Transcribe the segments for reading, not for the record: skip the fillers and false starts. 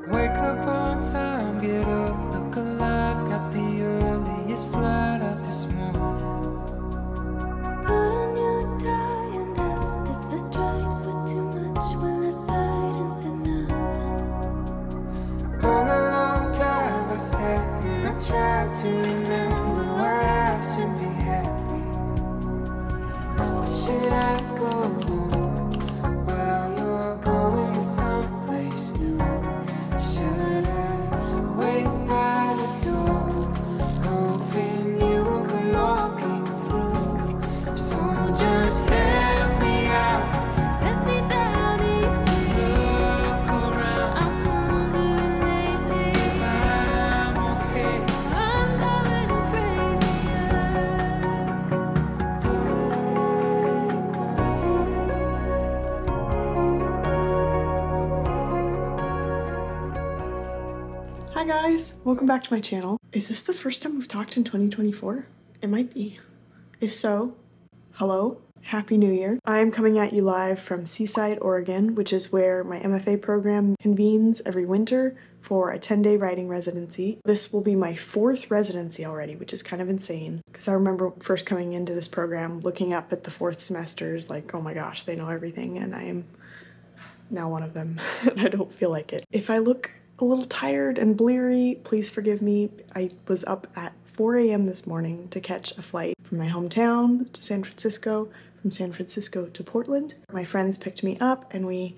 Wake up on time, get up, look alive, got the earliest flight out this morning. Put on your tie and dust if the stripes were too much. Well, I sighed and said nothing. On a long drive, I sat and I tried to remember why I should be happy. Or should I go home? Well, you're going to someplace new. Should I wait by the door, hoping you will come walking through? So just let me out, Let me down easy. look around. I'm wondering lately If I'm okay, I'm going Hi guys, welcome back to my channel. Is this the first time we've talked in 2024? It might be. If so, hello, Happy New Year. I am coming at you live from Seaside, Oregon, which is where my MFA program convenes every winter for a 10-day writing residency. This will be my fourth residency already, which is kind of insane because I remember first coming into this program looking up at the fourth semesters like, oh my gosh, they know everything, and I am now one of them and I don't feel like it. If I look a little tired and bleary, please forgive me. I was up at 4 a.m. this morning to catch a flight from my hometown to San Francisco, from San Francisco to Portland. My friends picked me up and we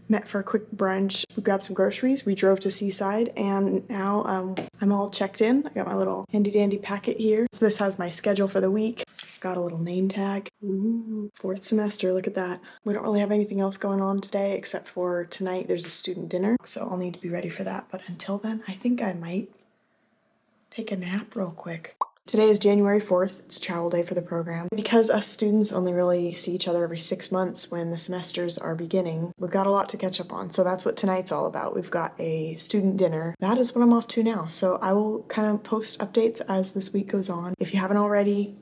met for a quick brunch. We grabbed some groceries, we drove to Seaside, and now I'm all checked in. I got my little handy dandy packet here. So this has my schedule for the week. Got a little name tag. Ooh, fourth semester, look at that. We don't really have anything else going on today except for tonight there's a student dinner, so I'll need to be ready for that. But until then, I think I might take a nap real quick. Today is January 4th, it's travel day for the program. Because us students only really see each other every 6 months when the semesters are beginning, we've got a lot to catch up on, so that's what tonight's all about. We've got a student dinner. That is what I'm off to now, so I will kind of post updates as this week goes on. If you haven't already,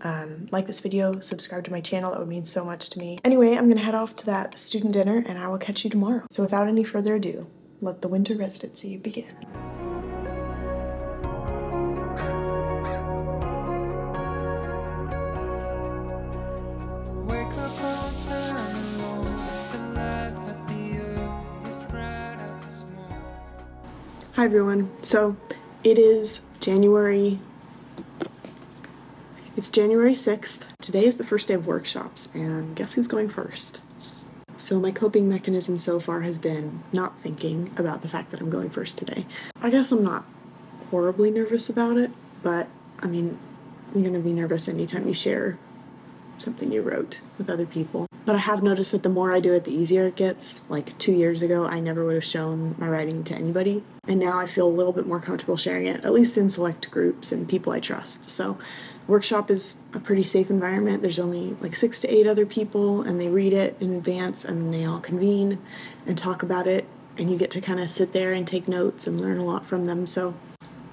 like this video, subscribe to my channel, that would mean so much to me. Anyway, I'm gonna head off to that student dinner and I will catch you tomorrow. So without any further ado, let the winter residency begin. wake up on time alone, look alive, got the earliest flight out this morning. Hi everyone. So it is January 6th. Today is the first day of workshops and guess who's going first? So my coping mechanism so far has been not thinking about the fact that I'm going first today. I guess I'm not horribly nervous about it, but I mean, you're gonna be nervous anytime you share something you wrote with other people. But I have noticed that the more I do it, the easier it gets. Like 2 years ago, I never would have shown my writing to anybody. And now I feel a little bit more comfortable sharing it, at least in select groups and people I trust. So workshop is a pretty safe environment. There's only like 6 to 8 other people and they read it in advance and they all convene and talk about it. And you get to kind of sit there and take notes and learn a lot from them. So,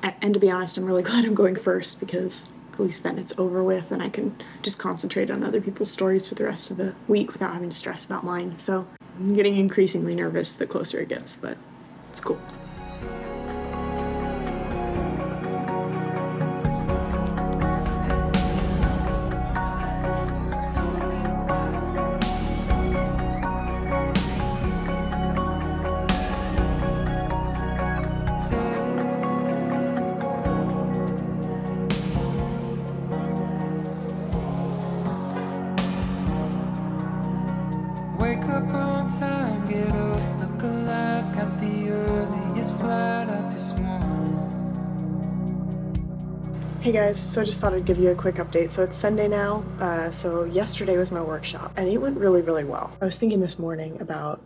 and to be honest, I'm really glad I'm going first because at least then it's over with and I can just concentrate on other people's stories for the rest of the week without having to stress about mine. So I'm getting increasingly nervous the closer it gets, but it's cool. Wake up on time, get up, look alive, got the earliest flight out this morning. Hey guys, so I just thought I'd give you a quick update. So it's Sunday now, so yesterday was my workshop and it went really, really well. I was thinking this morning about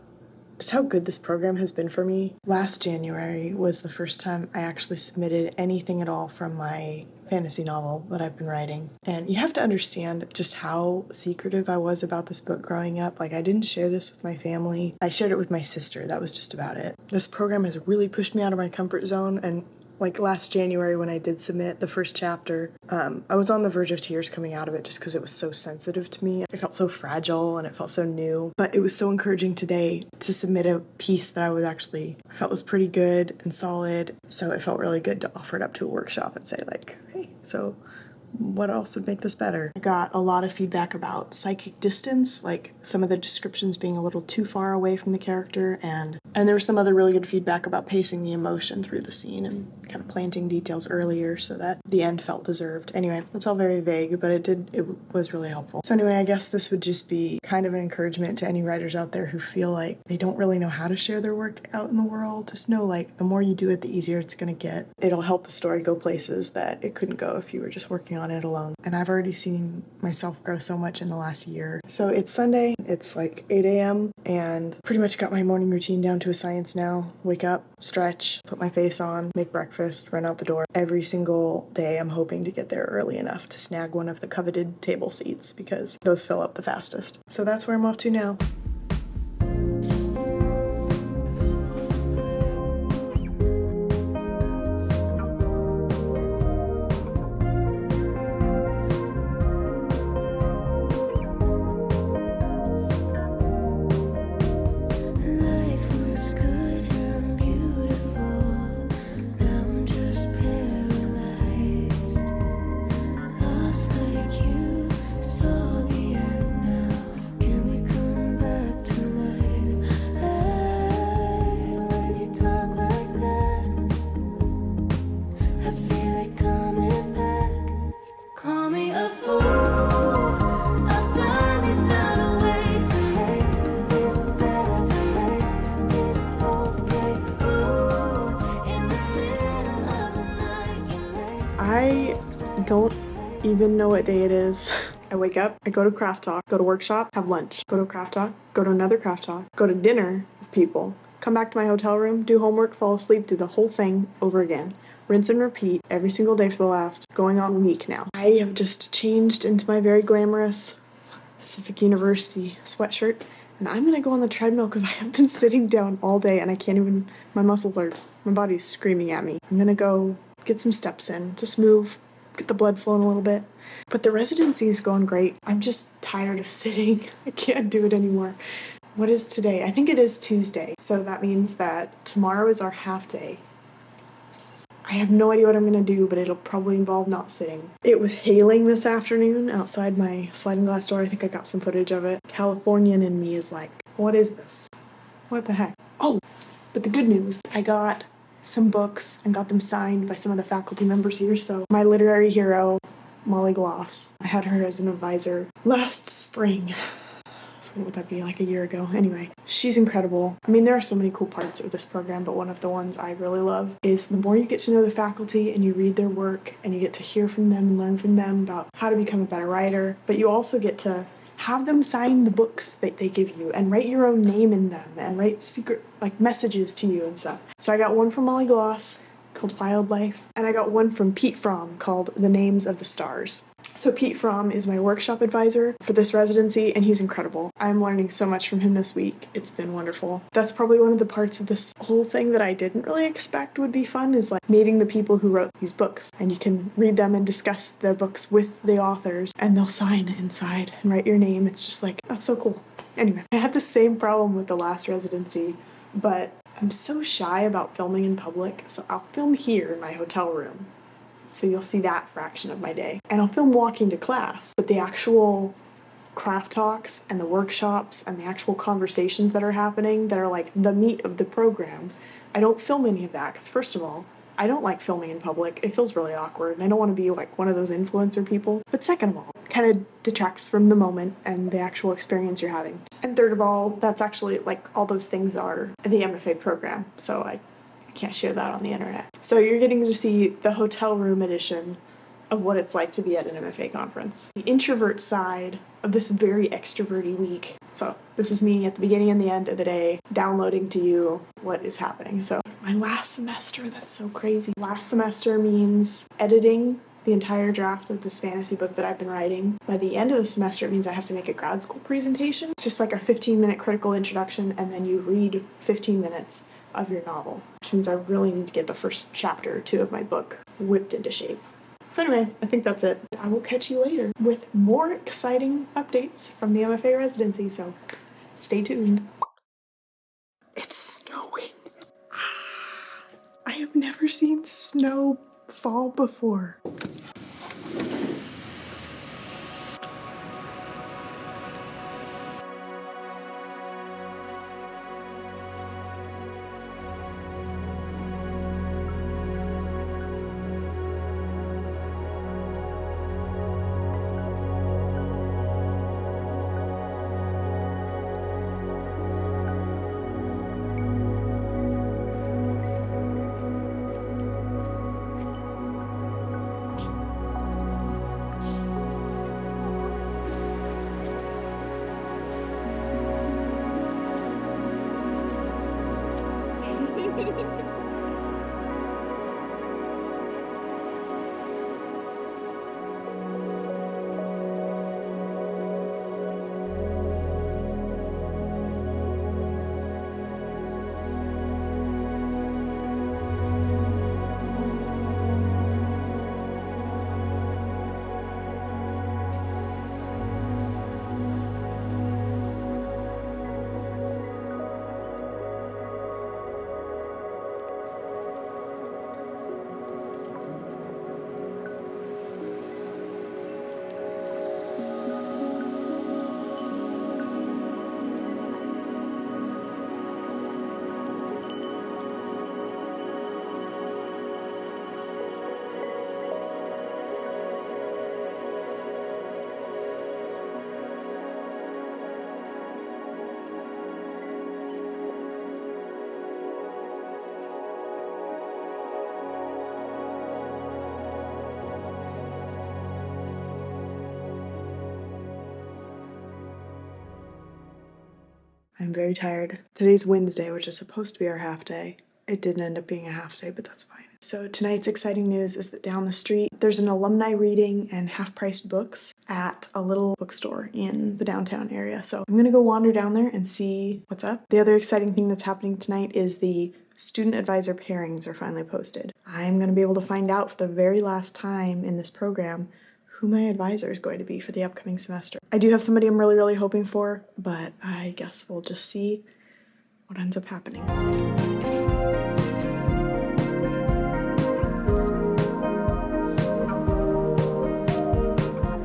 just how good this program has been for me. Last January was the first time I actually submitted anything at all from my fantasy novel that I've been writing. And you have to understand just how secretive I was about this book growing up. Like, I didn't share this with my family. I shared it with my sister. That was just about it. This program has really pushed me out of my comfort zone, and Like last January when I did submit the first chapter, I was on the verge of tears coming out of it just because it was so sensitive to me. It felt so fragile and it felt so new. But it was so encouraging today to submit a piece that I felt was pretty good and solid. So it felt really good to offer it up to a workshop and say like, hey, so what else would make this better? I got a lot of feedback about psychic distance, like some of the descriptions being a little too far away from the character, and there was some other really good feedback about pacing the emotion through the scene and kind of planting details earlier so that the end felt deserved. Anyway, that's all very vague, but it was really helpful. So anyway, I guess this would just be kind of an encouragement to any writers out there who feel like they don't really know how to share their work out in the world. Just know like the more you do it, the easier it's gonna get. It'll help the story go places that it couldn't go if you were just working on it alone. And I've already seen myself grow so much in the last year. So it's Sunday, it's like 8 a.m. and pretty much got my morning routine down to a science now. Wake up, stretch, put my face on, make breakfast, run out the door. Every single day I'm hoping to get there early enough to snag one of the coveted table seats because those fill up the fastest. So that's where I'm off to now. Life was good and beautiful. Now I'm just paralyzed. Lost like you, saw the end now. Can we come back to life? Hey, when you talk like that, I feel it coming back. Call me a fool. I finally found a way to make this better, to make this okay. Ooh, in the middle of the night, you make I don't even know what day it is. I wake up, I go to craft talk, go to workshop, have lunch, go to craft talk, go to another craft talk, go to dinner with people, come back to my hotel room, do homework, fall asleep, do the whole thing over again. Rinse and repeat every single day for the last going on week now. I have just changed into my very glamorous Pacific University sweatshirt, and I'm gonna go on the treadmill because I have been sitting down all day and I can't even, my body's screaming at me. I'm gonna go get some steps in, just move, get the blood flowing a little bit. But the residency is going great. I'm just tired of sitting. I can't do it anymore. What is today? I think it is Tuesday. So that means that tomorrow is our half day. I have no idea what I'm gonna do, but it'll probably involve not sitting. It was hailing this afternoon outside my sliding glass door. I think I got some footage of it. Californian in me is like, what is this? What the heck? Oh, but the good news, I got some books and got them signed by some of the faculty members here. So my literary hero, Molly Gloss, I had her as an advisor last spring. So what would that be, like a year ago? Anyway, she's incredible. I mean, there are so many cool parts of this program, but one of the ones I really love is the more you get to know the faculty and you read their work and you get to hear from them and learn from them about how to become a better writer, but you also get to have them sign the books that they give you and write your own name in them and write secret like messages to you and stuff. So I got one from Molly Gloss called Wildlife, and I got one from Pete Fromm called The Names of the Stars. So Pete Fromm is my workshop advisor for this residency, and he's incredible. I'm learning so much from him this week. It's been wonderful. That's probably one of the parts of this whole thing that I didn't really expect would be fun, is like meeting the people who wrote these books. And you can read them and discuss their books with the authors, and they'll sign inside and write your name. It's just like, that's so cool. Anyway, I had the same problem with the last residency, but I'm so shy about filming in public, so I'll film here in my hotel room. So you'll see that fraction of my day. And I'll film walking to class, but the actual craft talks and the workshops and the actual conversations that are happening that are like the meat of the program, I don't film any of that because first of all, I don't like filming in public. It feels really awkward and I don't want to be like one of those influencer people. But second of all, it kind of detracts from the moment and the actual experience you're having. And third of all, that's actually like all those things are the MFA program. So I can't share that on the internet. So you're getting to see the hotel room edition of what it's like to be at an MFA conference. The introvert side of this very extroverty week. So this is me at the beginning and the end of the day downloading to you what is happening. So my last semester, that's so crazy. Last semester means editing the entire draft of this fantasy book that I've been writing. By the end of the semester, it means I have to make a grad school presentation. It's just like a 15-minute critical introduction, and then you read 15 minutes of your novel, which means I really need to get the first chapter or two of my book whipped into shape. So anyway, I think that's it. I will catch you later with more exciting updates from the MFA residency, so stay tuned. It's snowing. I have never seen snow fall before. I'm very tired. Today's Wednesday, which is supposed to be our half day. It didn't end up being a half day, but that's fine. So tonight's exciting news is that down the street, there's an alumni reading and half-priced books at a little bookstore in the downtown area. So I'm gonna go wander down there and see what's up. The other exciting thing that's happening tonight is the student advisor pairings are finally posted. I'm gonna be able to find out for the very last time in this program who my advisor is going to be for the upcoming semester. I do have somebody I'm really hoping for, but I guess we'll just see what ends up happening.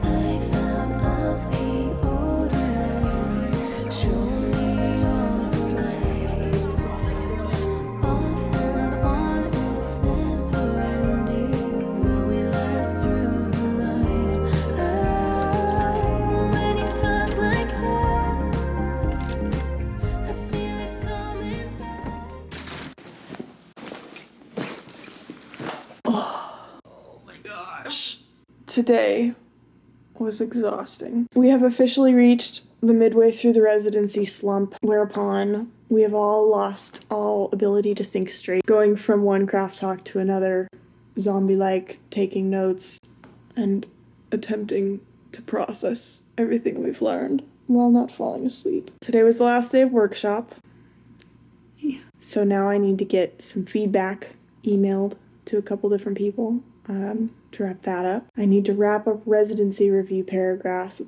Life out of the ordinary, show me all the lights. Off and on, it's never ending. Will we last through the night? Oh, when you talk like that, I feel it coming back. Today was exhausting. We have officially reached the midway through the residency slump, whereupon we have all lost all ability to think straight, going from one craft talk to another, zombie-like, taking notes, and attempting to process everything we've learned while not falling asleep. Today was the last day of workshop, so now I need to get some feedback emailed to a couple different people to wrap that up. I need to wrap up residency review paragraphs.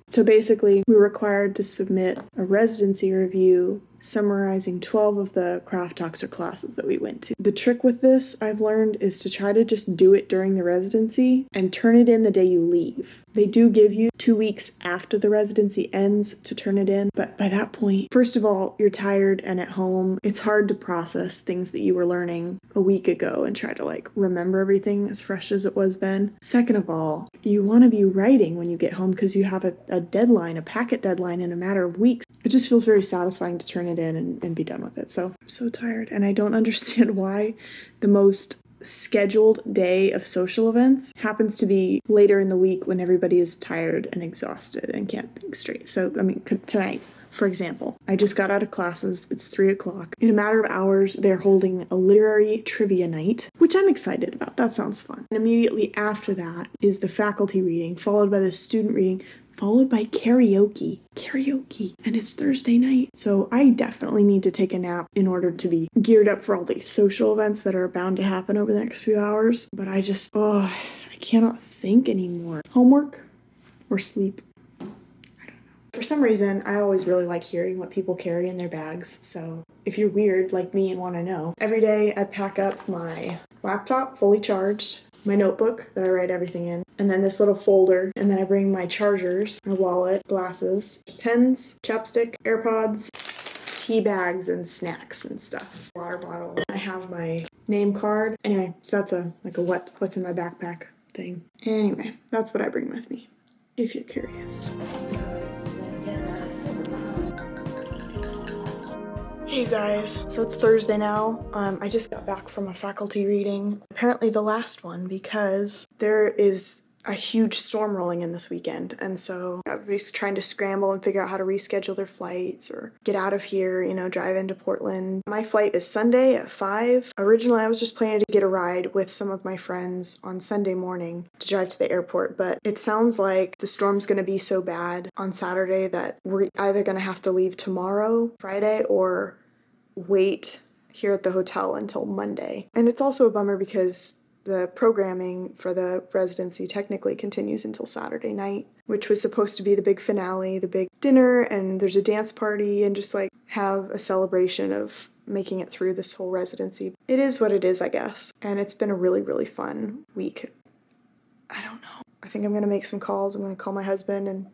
So basically, we're required to submit a residency review summarizing 12 of the craft talks or classes that we went to. The trick with this, I've learned, is to try to just do it during the residency and turn it in the day you leave. They do give you 2 weeks after the residency ends to turn it in, but by that point, first of all, you're tired and at home. It's hard to process things that you were learning a week ago and try to remember everything as fresh as it was then. Second of all, you want to be writing when you get home because you have a deadline, a packet deadline in a matter of weeks. It just feels very satisfying to turn it in and be done with it. So I'm so tired, and I don't understand why the most scheduled day of social events happens to be later in the week when everybody is tired and exhausted and can't think straight. So, I mean, tonight, for example, I just got out of classes. It's 3 o'clock. In a matter of hours, they're holding a literary trivia night, which I'm excited about. That sounds fun. And immediately after that is the faculty reading, followed by the student reading, followed by karaoke. Karaoke. And it's Thursday night. So I definitely need to take a nap in order to be geared up for all these social events that are bound to happen over the next few hours. But I cannot think anymore. Homework or sleep? For some reason, I always really like hearing what people carry in their bags. So if you're weird like me and want to know, every day I pack up my laptop fully charged, my notebook that I write everything in, and then this little folder, and then I bring my chargers, my wallet, glasses, pens, chapstick, AirPods, tea bags, and snacks and stuff. Water bottle. I have my name card. Anyway, so that's a what's in my backpack thing. Anyway, that's what I bring with me, if you're curious. Hey guys, so it's Thursday now. I just got back from a faculty reading, apparently the last one, because there is a huge storm rolling in this weekend, and so everybody's trying to scramble and figure out how to reschedule their flights or get out of here, drive into Portland. My flight is Sunday at 5. Originally, I was just planning to get a ride with some of my friends on Sunday morning to drive to the airport, but it sounds like the storm's going to be so bad on Saturday that we're either going to have to leave tomorrow, Friday, or wait here at the hotel until Monday. And it's also a bummer because the programming for the residency technically continues until Saturday night, which was supposed to be the big finale, the big dinner, and there's a dance party, and just have a celebration of making it through this whole residency. It is what it is, I guess. And it's been a really, really fun week. I don't know. I think I'm gonna make some calls. I'm gonna call my husband and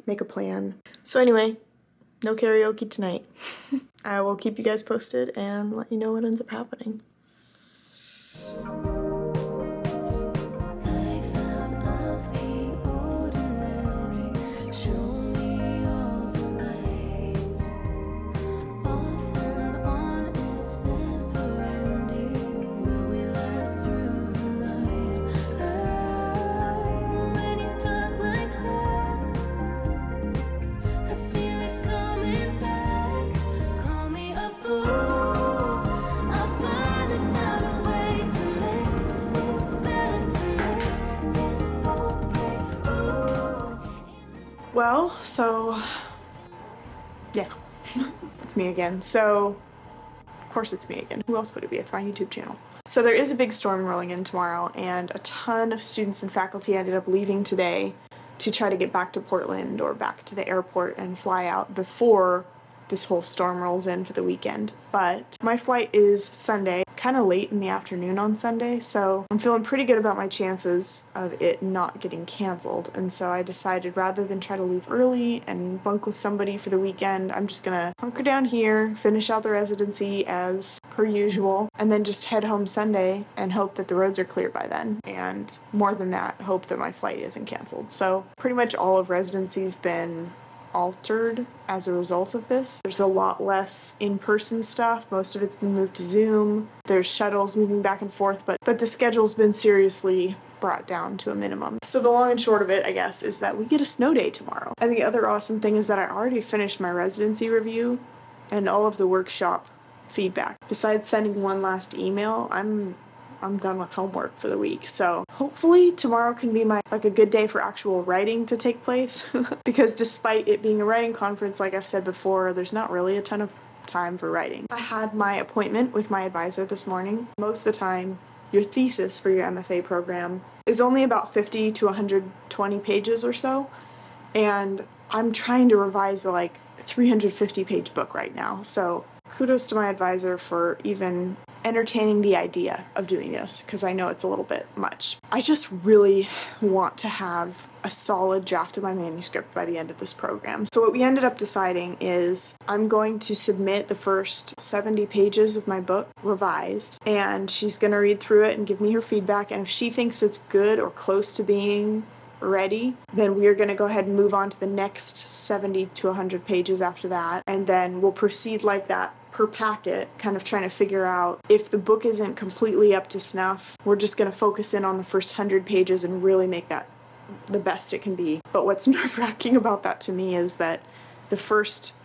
make a plan. So anyway, no karaoke tonight. I will keep you guys posted and let you know what ends up happening. Life out of the ordinary, show me all the lights. Off and on, it's never ending. Will we last through the night? When you talk like that, I feel it coming back. Call me a fool. I finally found a way to make this better, to make this okay. Ooh. Well, so yeah, it's me again. So of course it's me again. Who else would it be? It's my YouTube channel. So there is a big storm rolling in tomorrow, and a ton of students and faculty ended up leaving today to try to get back to Portland or back to the airport and fly out before this whole storm rolls in for the weekend. But my flight is Sunday, kind of late in the afternoon on Sunday, so I'm feeling pretty good about my chances of it not getting canceled. And so I decided, rather than try to leave early and bunk with somebody for the weekend, I'm just gonna hunker down here, finish out the residency as per usual, and then just head home Sunday and hope that the roads are clear by then. And more than that, hope that my flight isn't canceled. So pretty much all of residency's been altered as a result of this. There's a lot less in-person stuff. Most of it's been moved to Zoom. There's shuttles moving back and forth, but the schedule's been seriously brought down to a minimum. So the long and short of it, I guess, is that we get a snow day tomorrow. And the other awesome thing is that I already finished my residency review and all of the workshop feedback. Besides sending one last email, I'm done with homework for the week. So hopefully tomorrow can be a good day for actual writing to take place. Because despite it being a writing conference, like I've said before, there's not really a ton of time for writing. I had my appointment with my advisor this morning. Most of the time, your thesis for your MFA program is only about 50 to 120 pages or so. And I'm trying to revise a 350 page book right now. So kudos to my advisor for even entertaining the idea of doing this, because I know it's a little bit much. I just really want to have a solid draft of my manuscript by the end of this program. So what we ended up deciding is I'm going to submit the first 70 pages of my book revised, and she's going to read through it and give me her feedback, and if she thinks it's good or close to being ready, then we are going to go ahead and move on to the next 70 to 100 pages after that, and then we'll proceed like that per packet, kind of trying to figure out if the book isn't completely up to snuff, we're just going to focus in on the first 100 pages and really make that the best it can be. But what's nerve-wracking about that to me is that the first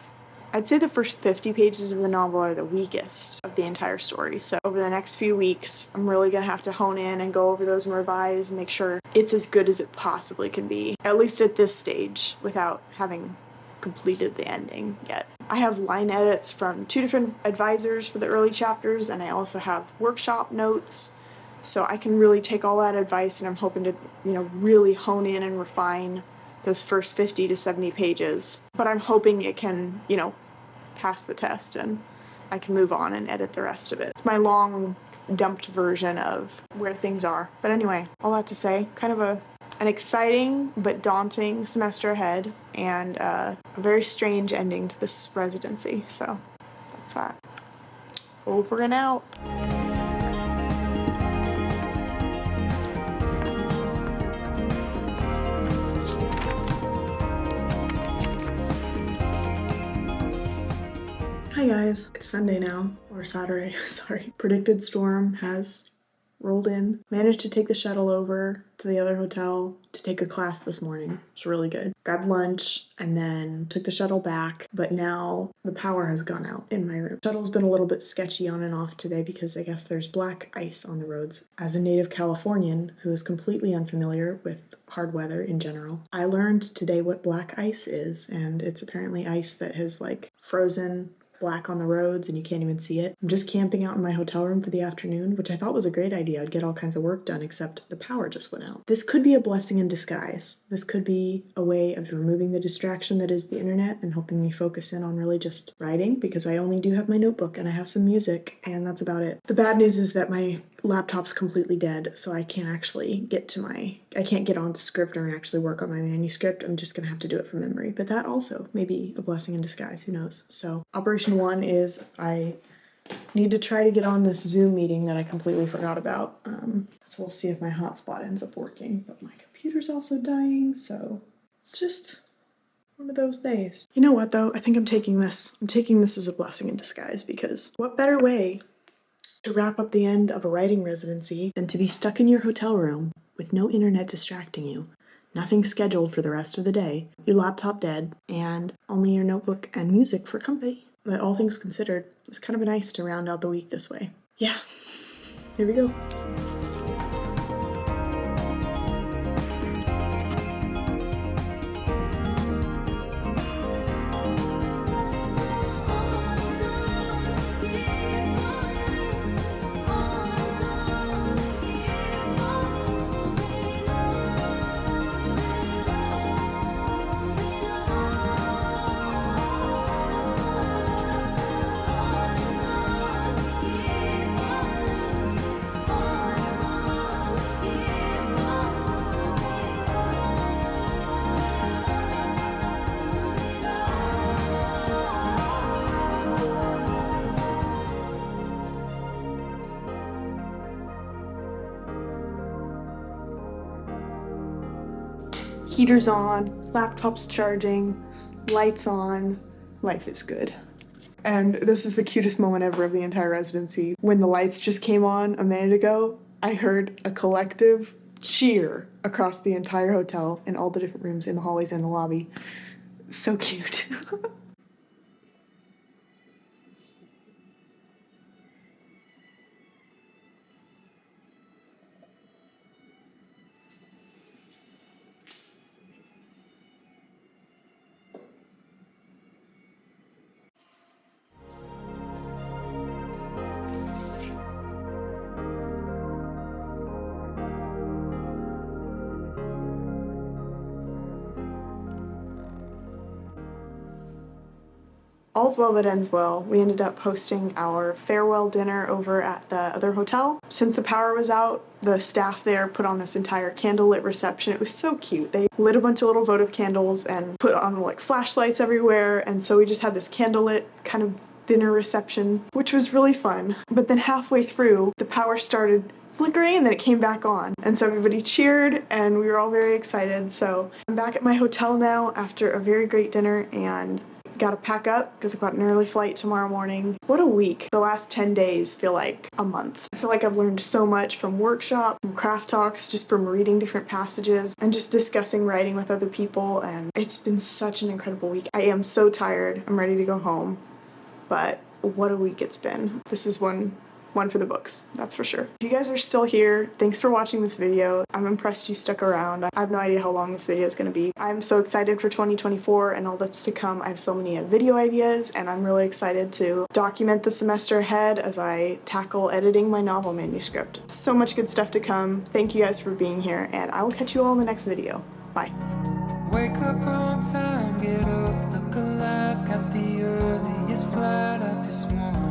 I'd say the first 50 pages of the novel are the weakest of the entire story. So over the next few weeks, I'm really gonna have to hone in and go over those and revise and make sure it's as good as it possibly can be, at least at this stage, without having completed the ending yet. I have line edits from 2 different advisors for the early chapters, and I also have workshop notes, so I can really take all that advice, and I'm hoping to, really hone in and refine those first 50 to 70 pages. But I'm hoping it can, pass the test and I can move on and edit the rest of it. It's my long dumped version of where things are. But anyway, all that to say, kind of an exciting but daunting semester ahead, and a very strange ending to this residency. So that's that. Over and out. Hi guys, it's Sunday now, or Saturday, sorry. Predicted storm has rolled in. Managed to take the shuttle over to the other hotel to take a class this morning. It's really good. Grabbed lunch and then took the shuttle back, but now the power has gone out in my room. Shuttle's been a little bit sketchy on and off today because I guess there's black ice on the roads. As a native Californian who is completely unfamiliar with hard weather in general, I learned today what black ice is, and it's apparently ice that has frozen black on the roads and you can't even see it. I'm just camping out in my hotel room for the afternoon, which I thought was a great idea. I'd get all kinds of work done, except the power just went out. This could be a blessing in disguise. This could be a way of removing the distraction that is the internet and helping me focus in on really just writing, because I only do have my notebook and I have some music, and that's about it. The bad news is that my laptop's completely dead, so I can't actually I can't get onto Scrivener and actually work on my manuscript. I'm just gonna have to do it from memory, but that also may be a blessing in disguise, who knows. So Operation 1 is I need to try to get on this Zoom meeting that I completely forgot about. So we'll see if my hotspot ends up working, but my computer's also dying, so it's just one of those days. You know what though, I think I'm taking this as a blessing in disguise, because what better way to wrap up the end of a writing residency than to be stuck in your hotel room with no internet distracting you, nothing scheduled for the rest of the day, your laptop dead, and only your notebook and music for company. But all things considered, it's kind of nice to round out the week this way. Yeah, here we go. Heater's on, laptop's charging, lights on, life is good. And this is the cutest moment ever of the entire residency. When the lights just came on a minute ago, I heard a collective cheer across the entire hotel in all the different rooms, in the hallways and the lobby. So cute. All's well that ends well. We ended up hosting our farewell dinner over at the other hotel. Since the power was out, the staff there put on this entire candlelit reception. It was so cute. They lit a bunch of little votive candles and put on flashlights everywhere, and so we just had this candlelit kind of dinner reception, which was really fun. But then halfway through, the power started flickering and then it came back on. And so everybody cheered and we were all very excited. So I'm back at my hotel now after a very great dinner and gotta pack up because I've got an early flight tomorrow morning. What a week. The last 10 days feel like a month. feel like I've learned so much from workshop, from craft talks, just from reading different passages and just discussing writing with other people, and it's been such an incredible week. I am so tired. I'm ready to go home, but what a week it's been. This is one for the books, that's for sure. If you guys are still here, thanks for watching this video. I'm impressed you stuck around. I have no idea how long this video is going to be. I'm so excited for 2024 and all that's to come. I have so many video ideas, and I'm really excited to document the semester ahead as I tackle editing my novel manuscript. So much good stuff to come. Thank you guys for being here, and I will catch you all in the next video. Bye. Wake up on time, get up, look alive, got the earliest flight out this morning.